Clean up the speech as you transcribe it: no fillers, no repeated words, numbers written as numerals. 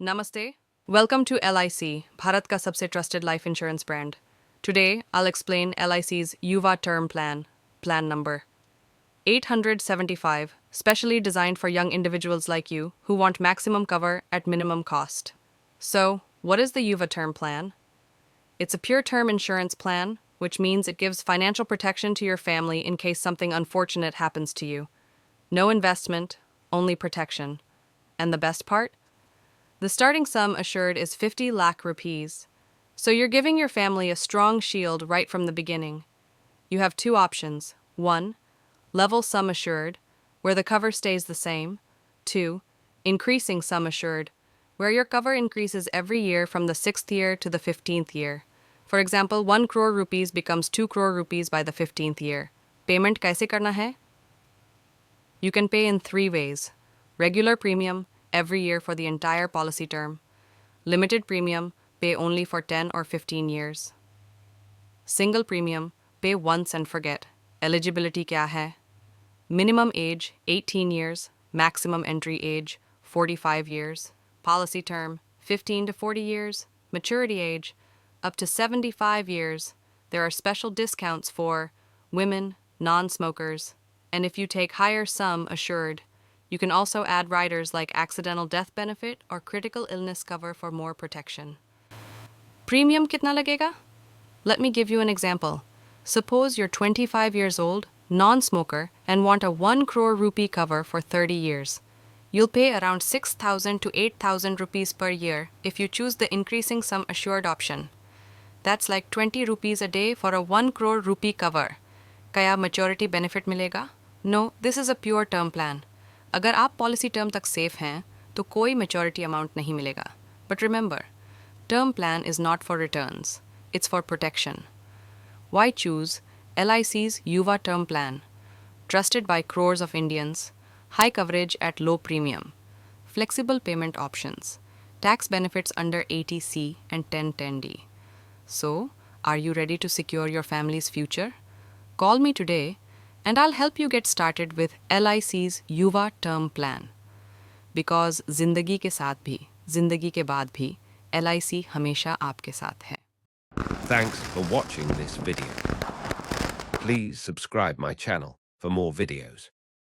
Namaste. Welcome to LIC, Bharat ka sabse trusted life insurance brand. Today, I'll explain LIC's Yuva Term Plan, plan number 875, specially designed for young individuals like you who want maximum cover at minimum cost. So, what is the Yuva Term Plan? It's a pure term insurance plan, which means it gives financial protection to your family in case something unfortunate happens to you. No investment, only protection. And the best part? The starting sum assured is 50 lakh rupees. So you're giving your family a strong shield right from the beginning. You have two options. 1. Level sum assured, where the cover stays the same. 2. Increasing sum assured, where your cover increases every year from the 6th year to the 15th year. For example, 1 crore rupees becomes 2 crore rupees by the 15th year. Payment kaise karna hai? You can pay in 3 ways. Regular premium, every year for the entire policy term. Limited premium, pay only for 10 or 15 years. Single premium, pay once and forget. Eligibility kya hai? Minimum age, 18 years. Maximum entry age, 45 years. Policy term, 15 to 40 years. Maturity age, up to 75 years. There are special discounts for women, non-smokers, and if you take higher sum assured, you can also add riders like accidental death benefit or critical illness cover for more protection. Premium kitna lagega? Let me give you an example. Suppose you're 25 years old, non-smoker, and want a 1 crore rupee cover for 30 years. You'll pay around 6,000 to 8,000 rupees per year if you choose the increasing sum assured option. That's like 20 rupees a day for a 1 crore rupee cover. Kaya maturity benefit milega? No, this is a pure term plan. अगर आप policy term तक safe हैं तो कोई maturity amount नहीं मिलेगा. But remember, term plan is not for returns, it's for protection. Why choose LIC's Yuva Term Plan? Trusted by crores of Indians, high coverage at low premium, flexible payment options, tax benefits under 80C and 1010D. So, are you ready to secure your family's future? Call me today and I'll help you get started with LIC's Yuva Term Plan. Because जिंदगी के साथ भी, जिंदगी के बाद भी, LIC हमेशा आपके साथ है. Thanks for watching this video. Please subscribe my channel for more videos.